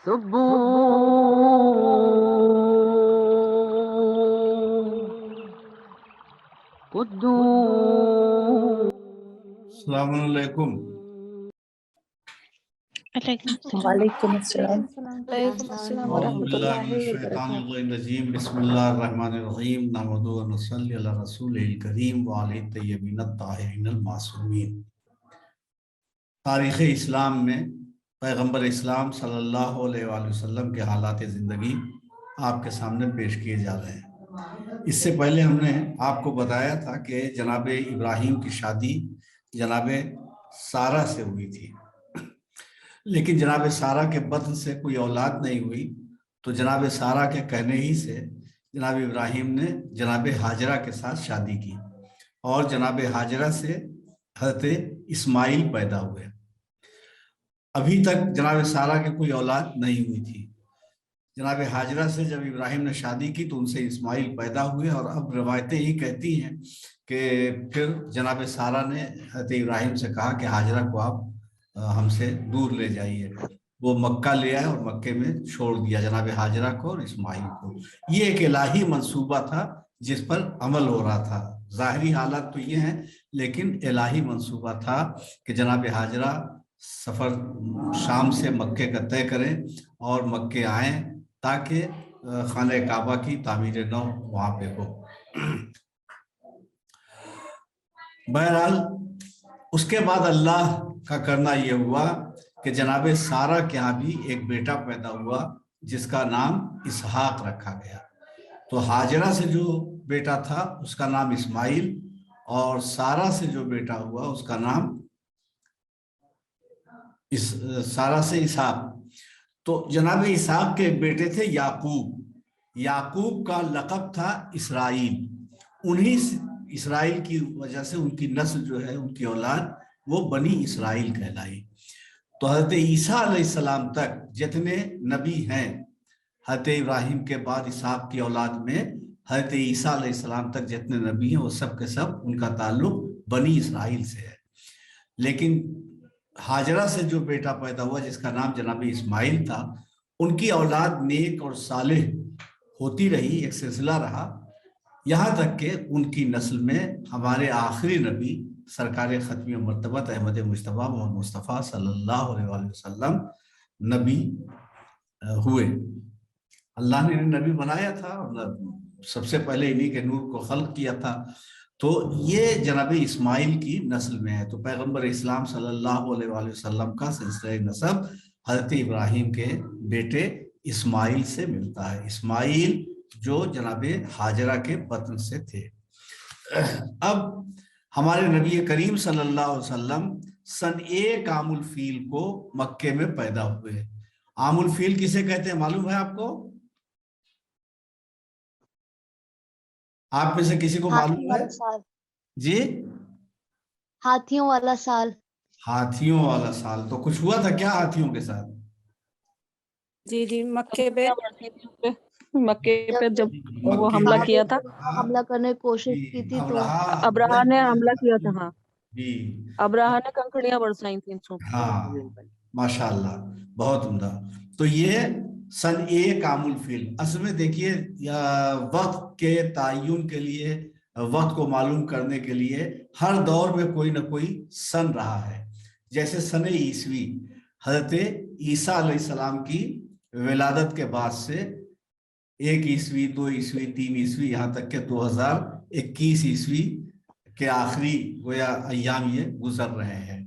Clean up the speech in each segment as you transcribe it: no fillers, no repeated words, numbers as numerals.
السلام علیکم. وعلیکم السلام. وعلیکم السلام اعوذ ورحمۃ باللہ اللہ من الشیطان وبرکاتہ. الرجیم. بسم اللہ الرحمن الرحیم. نحمدہ و نصلی علی رسولہ الکریم وعلی الطیبین الطاہرین المعصومین. تاریخ اسلام میں پیغمبر اسلام صلی اللہ علیہ وآلہ وسلم کے حالات زندگی آپ کے سامنے پیش کیے جا رہے ہیں. اس سے پہلے ہم نے آپ کو بتایا تھا کہ جناب ابراہیم کی شادی جناب سارہ سے ہوئی تھی، لیکن جناب سارہ کے بطن سے کوئی اولاد نہیں ہوئی، تو جناب سارہ کے کہنے ہی سے جناب ابراہیم نے جناب ہاجرہ کے ساتھ شادی کی اور جناب ہاجرہ سے حضرت اسماعیل پیدا ہوئے. ابھی تک جناب سارہ کے کوئی اولاد نہیں ہوئی تھی. جناب ہاجرہ سے جب ابراہیم نے شادی کی تو ان سے اسماعیل پیدا ہوئے، اور اب روایتیں ہی کہتی ہیں کہ پھر جناب سارہ نے حضرت ابراہیم سے کہا کہ ہاجرہ کو آپ ہم سے دور لے جائیے. وہ مکہ لے آئے اور مکے میں چھوڑ دیا جناب ہاجرہ کو اور اسماعیل کو. یہ ایک الہی منصوبہ تھا جس پر عمل ہو رہا تھا. ظاہری حالات تو یہ ہیں، لیکن الہی منصوبہ تھا کہ جناب ہاجرہ سفر شام سے مکے کا طے کریں اور مکے آئیں تاکہ خانہ کعبہ کی تعمیر نو وہاں پہ ہو. بہرحال اس کے بعد اللہ کا کرنا یہ ہوا کہ جناب سارہ کے ہاں بھی ایک بیٹا پیدا ہوا جس کا نام اسحاق رکھا گیا. تو ہاجرہ سے جو بیٹا تھا اس کا نام اسماعیل، اور سارہ سے جو بیٹا ہوا اس کا نام سارہ سے اسحاق. تو جناب اسحاق کے بیٹے تھے یعقوب. یعقوب کا لقب تھا اسرائیل. انہی اسرائیل کی وجہ سے ان کی نسل جو ہے، ان کی اولاد، وہ بنی اسرائیل کہلائی. تو حضرت عیسیٰ علیہ السلام تک جتنے نبی ہیں، حضرت ابراہیم کے بعد اسحاق کی اولاد میں حضرت عیسیٰ علیہ السلام تک جتنے نبی ہیں وہ سب کے سب ان کا تعلق بنی اسرائیل سے ہے. لیکن ہاجرہ سے جو بیٹا پیدا ہوا جس کا نام جناب اسماعیل تھا، ان کی اولاد نیک اور صالح ہوتی رہی، ایک سلسلہ رہا، یہاں تک کہ ان کی نسل میں ہمارے آخری نبی سرکار ختمی مرتبت احمد مجتبیٰ محمد مصطفیٰ صلی اللہ علیہ وآلہ وسلم نبی ہوئے. اللہ نے انہیں نبی بنایا تھا اور سب سے پہلے انہی کے نور کو خلق کیا تھا. تو یہ جناب اسماعیل کی نسل میں ہے. تو پیغمبر اسلام صلی اللہ علیہ وآلہ وسلم کا سلسلہ نسب حضرت ابراہیم کے بیٹے اسماعیل سے ملتا ہے. اسماعیل جو جناب ہاجرہ کے بطن سے تھے. اب ہمارے نبی کریم صلی اللہ علیہ وسلم سن 1 عام الفیل کو مکے میں پیدا ہوئے. عام الفیل کسے کہتے ہیں معلوم ہے آپ کو؟ آپ میں سے کسی کو معلوم ہے؟ جی، ہاتھیوں والا سال. ہاتھیوں والا سال. تو کچھ ہوا تھا کیا ہاتھیوں کے ساتھ؟ جی مکے پہ جب وہ مکے حملہ میں کیا تھا، حملہ کرنے کی کوشش کی تھی تو ابراہا نے حملہ کیا تھا. ہاں، جی، ابراہا نے کنکڑیاں برسائی تھیں. ہاں، ماشاءاللہ، بہت عمدہ. تو یہ سن 1 عام الفیل. اصل میں دیکھیے وقت کے تعین کے لیے، وقت کو معلوم کرنے کے لیے ہر دور میں کوئی نہ کوئی سن رہا ہے. جیسے سن عیسوی حضرت عیسیٰ علیہ السلام کی ولادت کے بعد سے 1 عیسوی، 2 عیسوی، 3 عیسوی، یہاں تک کہ 2021 عیسوی کے آخری گویا ایام یہ گزر رہے ہیں.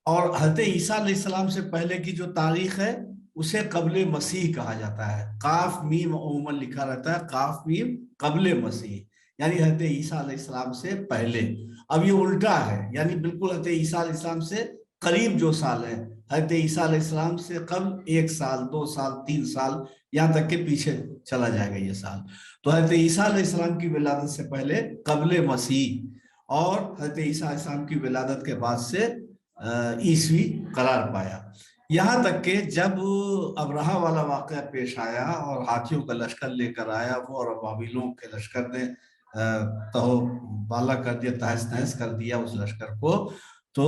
اور حضرت عیسیٰ علیہ السلام سے پہلے کی جو تاریخ ہے اسے قبل مسیح کہا جاتا ہے. قاف میم عموماً لکھا رہتا ہے، قاف میم قبل مسیح، یعنی حضرت عیسیٰ علیہ السلام سے پہلے. اب یہ الٹا ہے، یعنی بالکل حضرت عیسیٰ علیہ السلام سے قریب جو سال ہے، حضرت عیسیٰ علیہ السلام سے قبل 1 سال، 2 سال، 3 سال، یہاں تک کہ پیچھے چلا جائے گا یہ سال. تو حضرت عیسیٰ علیہ السلام کی ولادت سے پہلے قبل مسیح، اور حضرت عیسیٰ علیہ السلام کی ولادت کے بعد سے عیسوی قرار پایا. یہاں تک کہ جب ابرہہ والا واقعہ پیش آیا اور ہاتھیوں کا لشکر لے کر آیا وہ، اور بابلوں کے لشکر نے تہو بالا کر دیا، تہس نہس کر دیا اس لشکر کو، تو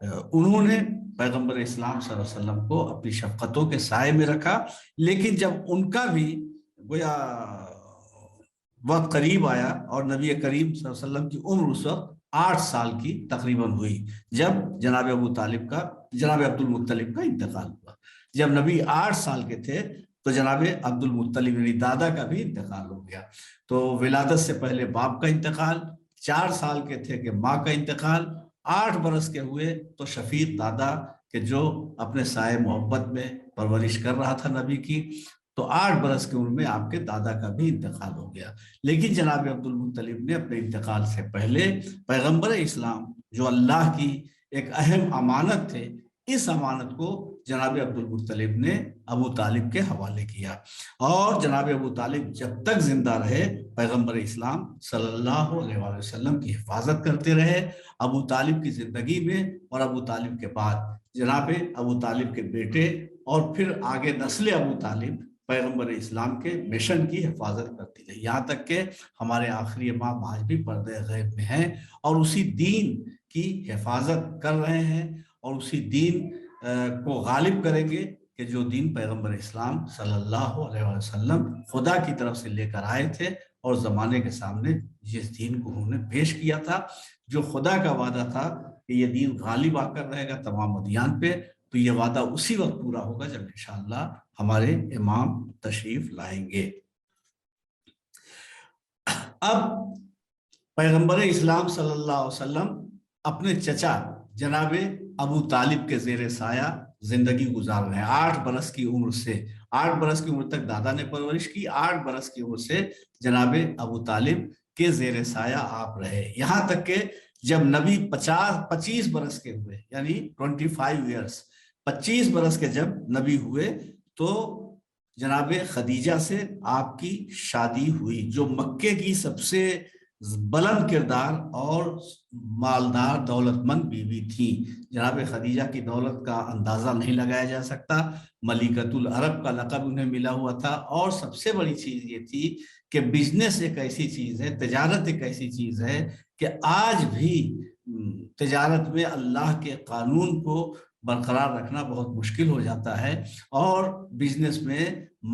انہوں نے پیغمبر اسلام صلی اللہ علیہ وسلم کو اپنی شفقتوں کے سائے میں رکھا، لیکن جب ان کا بھی گویا وقت قریب آیا اور نبی کریم صلی اللہ علیہ وسلم کی عمر اس وقت 8 سال کی تقریباً ہوئی جب جناب عبد المطلب کا انتقال ہوا۔ جب نبی 8 سال کے تھے تو جناب عبد المطلب یعنی دادا کا بھی انتقال ہو گیا۔ تو ولادت سے پہلے باپ کا انتقال، 4 سال کے تھے کہ ماں کا انتقال، 8 برس کے ہوئے تو شفیق دادا کہ جو اپنے سائے محبت میں پرورش کر رہا تھا نبی کی، تو 8 برس کی عمر میں آپ کے دادا کا بھی انتقال ہو گیا۔ لیکن جناب عبد المطلب نے اپنے انتقال سے پہلے پیغمبر اسلام جو اللہ کی ایک اہم امانت تھے، اس امانت کو جناب عبد المطلب نے ابو طالب کے حوالے کیا، اور جناب ابو طالب جب تک زندہ رہے پیغمبر اسلام صلی اللہ علیہ وآلہ وسلم کی حفاظت کرتے رہے۔ ابو طالب کی زندگی میں اور ابو طالب کے بعد جناب ابو طالب کے بیٹے اور پھر آگے نسل ابو طالب پیغمبر اسلام کے مشن کی حفاظت کرتی رہی، یہاں تک کہ ہمارے آخری امام آج بھی پردے غیب میں ہیں اور اسی دین کی حفاظت کر رہے ہیں، اور اسی دین کو غالب کریں گے کہ جو دین پیغمبر اسلام صلی اللہ علیہ وسلم خدا کی طرف سے لے کر آئے تھے اور زمانے کے سامنے جس دین کو انہوں نے پیش کیا تھا، جو خدا کا وعدہ تھا کہ یہ دین غالب آ کر رہے گا تمام ادیان پہ، تو یہ وعدہ اسی وقت پورا ہوگا جب انشاءاللہ ہمارے امام تشریف لائیں گے۔ اب پیغمبر اسلام صلی اللہ علیہ وسلم اپنے چچا جناب ابو طالب کے زیر سایہ زندگی گزار رہے ہیں 8 برس کی عمر سے۔ 8 برس کی عمر تک دادا نے پرورش کی، 8 برس کی عمر سے جناب ابو طالب کے زیر سایہ آپ رہے، یہاں تک کہ جب نبی 25 برس کے ہوئے، یعنی 25 ایئرس، 25 برس کے جب نبی ہوئے تو جناب خدیجہ سے آپ کی شادی ہوئی، جو مکے کی سب سے بلند کردار اور مالدار دولت مند بیوی تھی۔ جناب خدیجہ کی دولت کا اندازہ نہیں لگایا جا سکتا، ملکۃ العرب کا لقب انہیں ملا ہوا تھا، اور سب سے بڑی چیز یہ تھی کہ بزنس ایک ایسی چیز ہے، تجارت ایک ایسی چیز ہے کہ آج بھی تجارت میں اللہ کے قانون کو برقرار رکھنا بہت مشکل ہو جاتا ہے، اور بزنس میں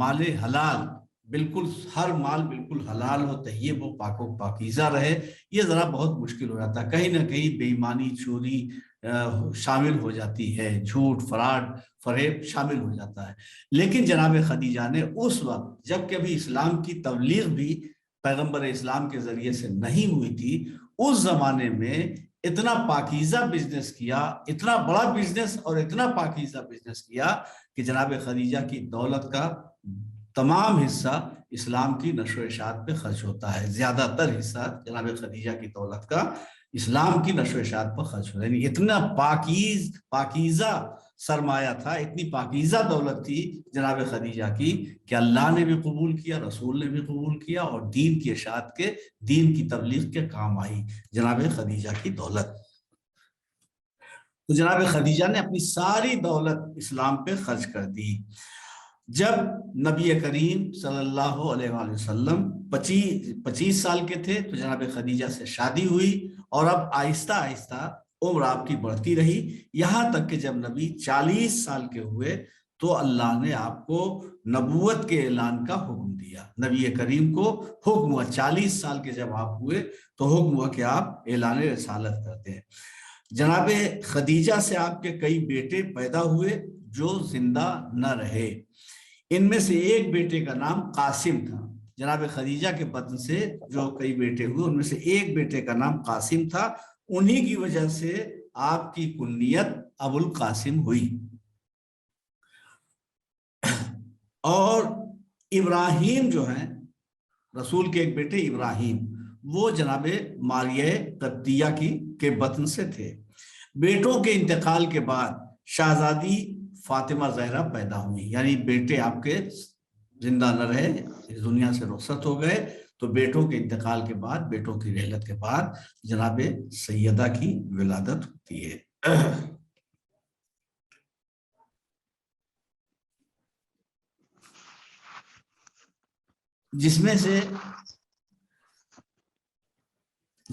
مال حلال بالکل، ہر مال بالکل حلال ہو، طیب ہو، پاک و پاکیزہ رہے، یہ ذرا بہت مشکل ہو جاتا ہے، کہیں نہ کہیں بے ایمانی، چوری شامل ہو جاتی ہے، جھوٹ، فراڈ، فریب شامل ہو جاتا ہے۔ لیکن جناب خدیجہ نے اس وقت جب کبھی اسلام کی تبلیغ بھی پیغمبر اسلام کے ذریعے سے نہیں ہوئی تھی، اس زمانے میں اتنا پاکیزہ بزنس کیا، اتنا بڑا بزنس اور اتنا پاکیزہ بزنس کیا کہ جناب خدیجہ کی دولت کا تمام حصہ اسلام کی نشر و اشاعت پہ خرچ ہوتا ہے، زیادہ تر حصہ جناب خدیجہ کی دولت کا اسلام کی نشر و اشاعت پر خرچ ہوتا ہے، یعنی اتنا پاکیزہ سرمایہ تھا، اتنی پاکیزہ دولت تھی جناب خدیجہ کی کہ اللہ نے بھی قبول کیا، رسول نے بھی قبول کیا، اور دین کی اشاعت کے، دین کی تبلیغ کے کام آئی جناب خدیجہ کی دولت۔ تو جناب خدیجہ نے اپنی ساری دولت اسلام پہ خرچ کر دی۔ جب نبی کریم صلی اللہ علیہ وآلہ وسلم 25 سال کے تھے تو جناب خدیجہ سے شادی ہوئی، اور اب آہستہ آہستہ عمر آپ کی بڑھتی رہی، یہاں تک کہ جب نبی 40 سال کے ہوئے تو اللہ نے آپ کو نبوت کے اعلان کا حکم دیا۔ نبی کریم کو حکم ہوا، 40 سال کے جب آپ ہوئے تو حکم ہوا کہ آپ اعلان رسالت کرتے ہیں۔ جناب خدیجہ سے آپ کے کئی بیٹے پیدا ہوئے جو زندہ نہ رہے، ان میں سے ایک بیٹے کا نام قاسم تھا۔ جناب خدیجہ کے بطن سے جو کئی بیٹے ہوئے ان میں سے ایک بیٹے کا نام قاسم تھا، انہی کی وجہ سے آپ کی کنیت ابو القاسم ہوئی۔ اور ابراہیم جو ہیں رسول کے ایک بیٹے ابراہیم، وہ جناب ماریہ قبطیہ کے بطن سے تھے۔ بیٹوں کے انتقال کے بعد شہزادی فاطمہ زہرا پیدا ہوئی، یعنی بیٹے آپ کے زندہ نہ رہے، اس دنیا سے رخصت ہو گئے، تو بیٹوں کے انتقال کے بعد، بیٹوں کی رحلت کے بعد جناب سیدہ کی ولادت ہوتی ہے۔ جس میں سے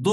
2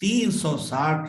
360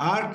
8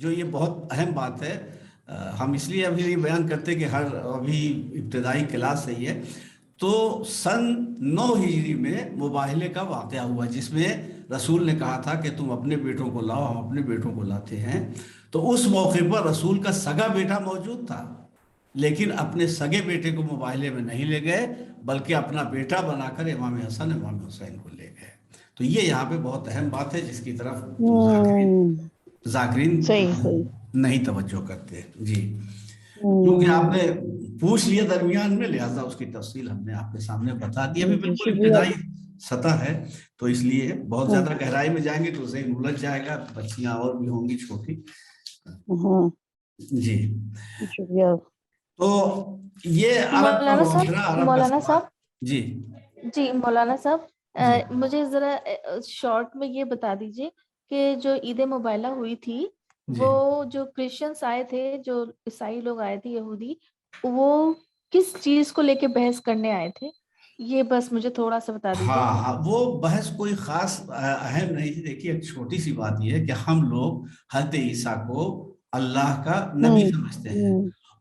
جو یہ بہت اہم بات ہے، ہم اس لیے ابھی نہیں بیان کرتے کہ ہر ابھی ابتدائی کلاس ہے یہ، تو سن 9 ہجری میں مباہلے کا واقعہ ہوا جس میں رسول نے کہا تھا کہ تم اپنے بیٹوں کو لاؤ، ہم اپنے بیٹوں کو لاتے ہیں۔ تو اس موقع پر رسول کا سگا بیٹا موجود تھا، لیکن اپنے سگے بیٹے کو مباہلے میں نہیں لے گئے، بلکہ اپنا بیٹا بنا کر امام حسن امام حسین کو لے گئے۔ تو یہ یہاں پہ بہت اہم بات ہے جس کی طرف ذاکرین صحیح نہیں توجہ کرتے۔ جی، کیونکہ آپ نے پوچھ لیا درمیان میں، لہذا اس کی تفصیل ہم نے آپ کے سامنے بتا دی۔ ابھی بالکل ابتدائی سطح ہے، تو اس لیے بہت زیادہ گہرائی میں جائیں گے تو ذہن الجھ جائے گا، بچیاں اور بھی ہوں گی چھوٹی۔ جی، شکریہ۔ تو یہ مولانا صاحب جی جی مولانا صاحب مجھے ذرا شارٹ میں یہ بتا دیجئے کہ جو عید مباہلہ ہوئی تھی وہ جو کرسچنس آئے تھے، جو عیسائی لوگ آئے تھے یہودی، وہ کس چیز کو لے کے بحث کرنے آئے تھے؟ یہ بس مجھے تھوڑا سا بتا دیجیے۔ ہاں، وہ بحث کوئی خاص اہم نہیں تھی۔ دیکھیے ایک چھوٹی سی بات یہ ہے کہ ہم لوگ حضرت عیسیٰ کو اللہ کا نبی سمجھتے ہیں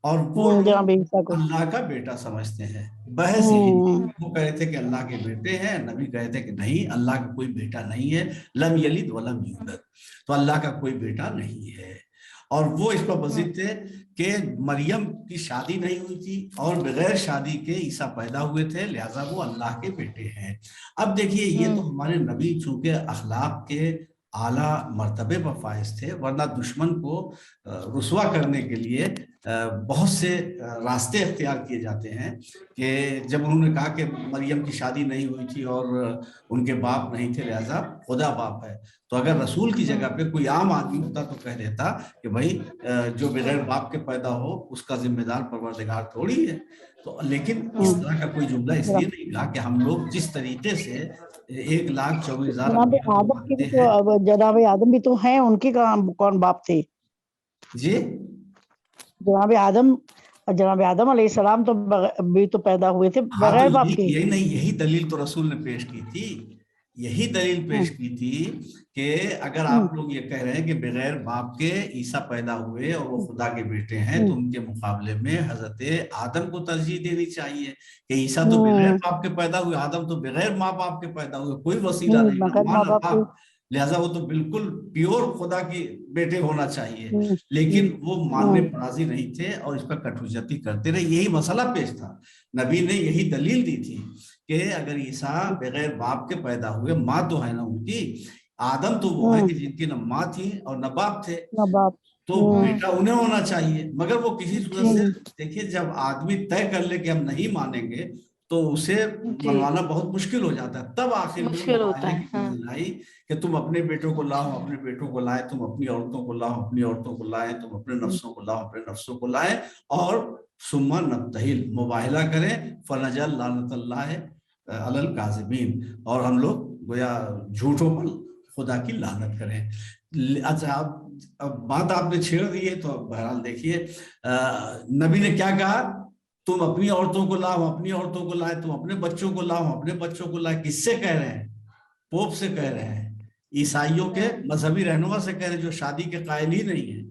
اور وہ اللہ کا بیٹا سمجھتے ہیں۔ بحث یہی تھی، وہ کہے تھے کہ اللہ کے بیٹے ہیں، نبی کہے تھے کہ نہیں، اللہ کا کوئی بیٹا نہیں ہے، لم یلد ولم یولد، تو اللہ کا کوئی بیٹا نہیں ہے۔ اور وہ اس پر مزید تھے کہ مریم کی شادی نہیں ہوئی تھی اور بغیر شادی کے عیسیٰ پیدا ہوئے تھے، لہٰذا وہ اللہ کے بیٹے ہیں۔ اب دیکھیے یہ تو ہمارے نبی چونکہ اخلاق کے اعلیٰ مرتبے پر فائز تھے، ورنہ دشمن کو رسوا کرنے کے لیے بہت سے راستے اختیار کیے جاتے ہیں کہ جب انہوں نے کہا کہ مریم کی شادی نہیں ہوئی تھی اور ان کے باپ نہیں تھے لہذا خدا باپ ہے، تو اگر رسول کی جگہ پہ کوئی عام آدمی ہوتا تو کہہ دیتا کہ بھائی جو بغیر باپ کے پیدا ہو اس کا ذمہ دار پروردگار تھوڑی ہے۔ تو لیکن اس طرح کا کوئی جملہ اس لیے نہیں کہا کہ ہم لوگ جس طریقے سے 1,24,000 جناب آدم بھی تو ہیں، ان کے کون باپ تھے؟ جی جناب آدم علیہ السلام تو بھی تو پیدا ہوئے تھے بغیر باپ کے۔ یہی دلیل تو رسول نے پیش کی تھی، یہی دلیل پیش کی تھی کہ اگر آپ لوگ یہ کہہ رہے ہیں کہ بغیر باپ کے عیسیٰ پیدا ہوئے اور وہ خدا کے بیٹے ہیں تو ان کے مقابلے میں حضرت آدم کو ترجیح دینی چاہیے کہ عیسیٰ تو بغیر باپ کے پیدا ہوئے، آدم تو بغیر ماں باپ کے پیدا ہوئے، کوئی وسیلہ نہیں، لہٰذا وہ تو بالکل پیور خدا کے بیٹے ہونا چاہیے۔ لیکن وہ ماننے پر راضی نہیں تھے اور اس پر کٹوجتی کرتے رہے، یہی مسئلہ پیش تھا۔ نبی نے یہی دلیل دی تھی کہ اگر عیسیٰ بغیر باپ کے پیدا ہوئے، ماں تو ہے نا ان کی، آدم تو وہ ہے کہ جن کی نہ ماں تھی اور نہ باپ تھے، تو بیٹا انہیں ہونا چاہیے۔ مگر وہ کسی صورت سے دیکھیے جب آدمی طے کر لے کہ ہم نہیں مانیں گے تو اسے منوانا بہت مشکل ہو جاتا ہے، تب آخر میں آئی کہ تم اپنے بیٹوں کو لاؤ، اپنے بیٹوں کو لائے، تم اپنی عورتوں کو لاؤ، اپنی عورتوں کو لائیں، تم اپنے نفسوں کو لاؤ، اپنے نفسوں کو لائیں، اور ثم نبتہل مباہلہ کریں، فنجعل لعنت اللہ علی الکاذبین، اور ہم لوگ گویا جھوٹوں پر خدا کی لعنت کریں۔ اچھا اب بات آپ نے چھیڑ دی ہے تو بہرحال دیکھیے نبی نے کیا کہا، تم اپنی عورتوں کو لاؤ، اپنی عورتوں کو لائے، تم اپنے بچوں کو لاؤ، اپنے بچوں کو لائے، کس سے کہہ رہے ہیں؟ پوپ سے کہہ رہے ہیں، عیسائیوں کے مذہبی رہنما سے کہہ رہے ہیں جو شادی کے قائل ہی نہیں ہیں۔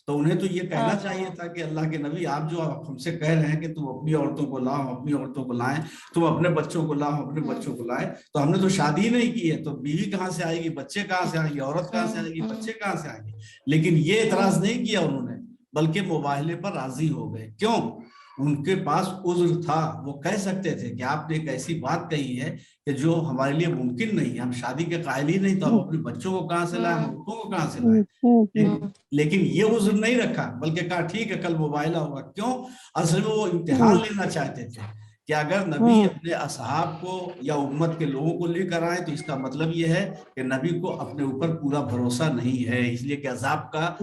تو انہیں تو یہ کہنا چاہیے تھا کہ اللہ کے نبی آپ جو ہم سے کہہ رہے ہیں کہ تم اپنی عورتوں کو لاؤ، اپنی عورتوں کو لائیں، تم اپنے بچوں کو لاؤ، اپنے بچوں کو لائیں، تو ہم نے تو شادی ہی نہیں کی ہے، تو بیوی کہاں سے آئے گی، بچے کہاں سے آئیں گے، عورت کہاں سے آئے گی، بچے کہاں سے آئیں گے؟ لیکن یہ اعتراض نہیں کیا انہوں نے، بلکہ مباہلے پر راضی ہو گئے۔ کیوں؟ ان کے پاس عذر تھا، وہ کہہ سکتے تھے کہ آپ نے ایک ایسی بات کہی ہے کہ جو ہمارے لیے ممکن نہیں ہے، ہم شادی کے قائل ہی نہیں، تو ہم اپنے بچوں کو کہاں سے لائیں، ہم عورتوں کو کہاں سے لائیں؟ لیکن یہ عذر نہیں رکھا، بلکہ کہا ٹھیک ہے کل مباہلہ ہوگا۔ کیوں؟ اصل میں وہ امتحان لینا چاہتے تھے کہ اگر نبی اپنے اصحاب کو یا امت کے لوگوں کو لے کر آئے تو اس کا مطلب یہ ہے کہ نبی کو اپنے اوپر پورا بھروسہ نہیں ہے، اس لیے کہ عذاب کا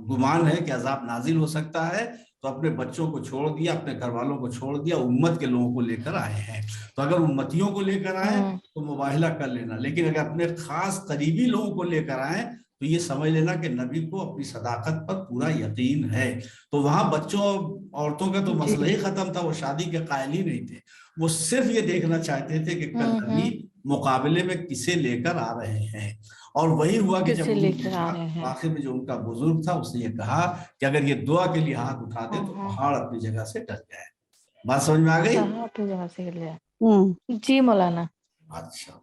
گمان ہے کہ عذاب نازل ہو سکتا ہے، تو اپنے بچوں کو چھوڑ دیا، اپنے گھر والوں کو چھوڑ دیا، امت کے لوگوں کو لے کر آئے ہیں۔ تو اگر امتیوں کو لے کر آئے تو مباہلہ کر لینا، لیکن اگر اپنے خاص قریبی لوگوں کو لے کر آئے تو یہ سمجھ لینا کہ نبی کو اپنی صداقت پر پورا یقین ہے۔ تو وہاں بچوں عورتوں کا تو مسئلہ ہی ختم تھا، وہ شادی کے قائل ہی نہیں تھے۔ وہ صرف یہ دیکھنا چاہتے تھے کہ کل نبی مقابلے میں کسے لے کر آ رہے ہیں. اور وہی ہوا کہ جب آخر میں جو ان کا بزرگ تھا اس نے یہ کہا کہ اگر یہ دعا کے لیے ہاتھ اٹھا دے تو پہاڑ اپنی جگہ سے ٹل جائے. بات سمجھ میں آ گئی؟ اپنی جگہ سے ہل جائے. جی مولانا. اچھا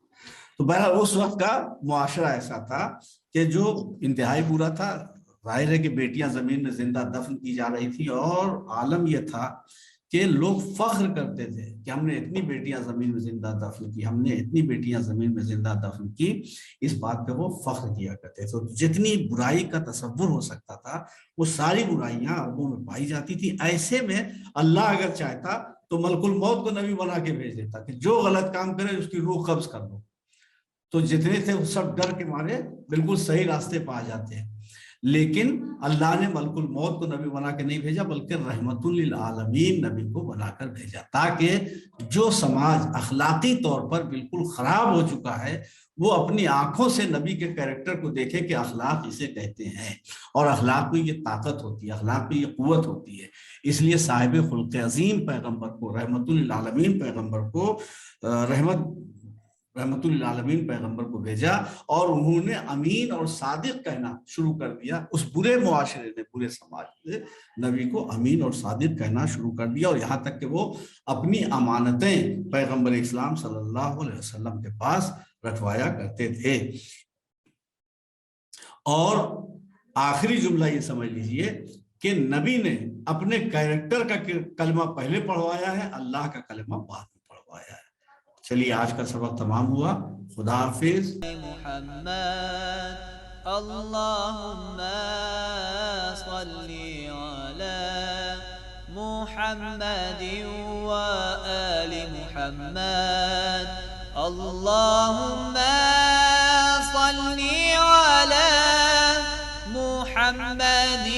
تو بہرحال اس وقت کا معاشرہ ایسا تھا کہ جو انتہائی برا تھا. ظاہر ہے کہ بیٹیاں زمین میں زندہ دفن کی جا رہی تھی اور عالم یہ تھا کہ لوگ فخر کرتے تھے کہ ہم نے اتنی بیٹیاں زمین میں زندہ دفن کی, ہم نے اتنی بیٹیاں زمین میں زندہ دفن کی. اس بات پہ وہ فخر کیا کرتے تھے. جتنی برائی کا تصور ہو سکتا تھا وہ ساری برائیاں عربوں میں پائی جاتی تھی. ایسے میں اللہ اگر چاہتا تو ملک الموت کو نبی بنا کے بھیج دیتا کہ جو غلط کام کرے اس کی روح قبض کر دو. تو جتنے تھے وہ سب ڈر کے مارے بالکل صحیح راستے پا جاتے ہیں. لیکن اللہ نے ملک الموت کو نبی بنا کے نہیں بھیجا بلکہ رحمت للعالمین نبی کو بنا کر بھیجا, تاکہ جو سماج اخلاقی طور پر بالکل خراب ہو چکا ہے وہ اپنی آنکھوں سے نبی کے کیریکٹر کو دیکھے کہ اخلاق اسے کہتے ہیں اور اخلاق میں یہ طاقت ہوتی ہے, اخلاق میں یہ قوت ہوتی ہے. اس لیے صاحب خلق عظیم پیغمبر کو, رحمت للعالمین پیغمبر کو رحمت للعالمین پیغمبر کو بھیجا اور انہوں نے امین اور صادق کہنا شروع کر دیا. اس برے معاشرے نے, برے سماج نے نبی کو امین اور صادق کہنا شروع کر دیا, اور یہاں تک کہ وہ اپنی امانتیں پیغمبر اسلام صلی اللہ علیہ وسلم کے پاس رکھوایا کرتے تھے. اور آخری جملہ یہ سمجھ لیجئے کہ نبی نے اپنے کیریکٹر کا کلمہ پہلے پڑھوایا ہے, اللہ کا کلمہ بعد میں پڑھوایا ہے. چلیے آج کا سبق تمام ہوا. خدا حافظ. محمد اللہم صلی علی محمد و آل محمد اللہم صلی علی محمد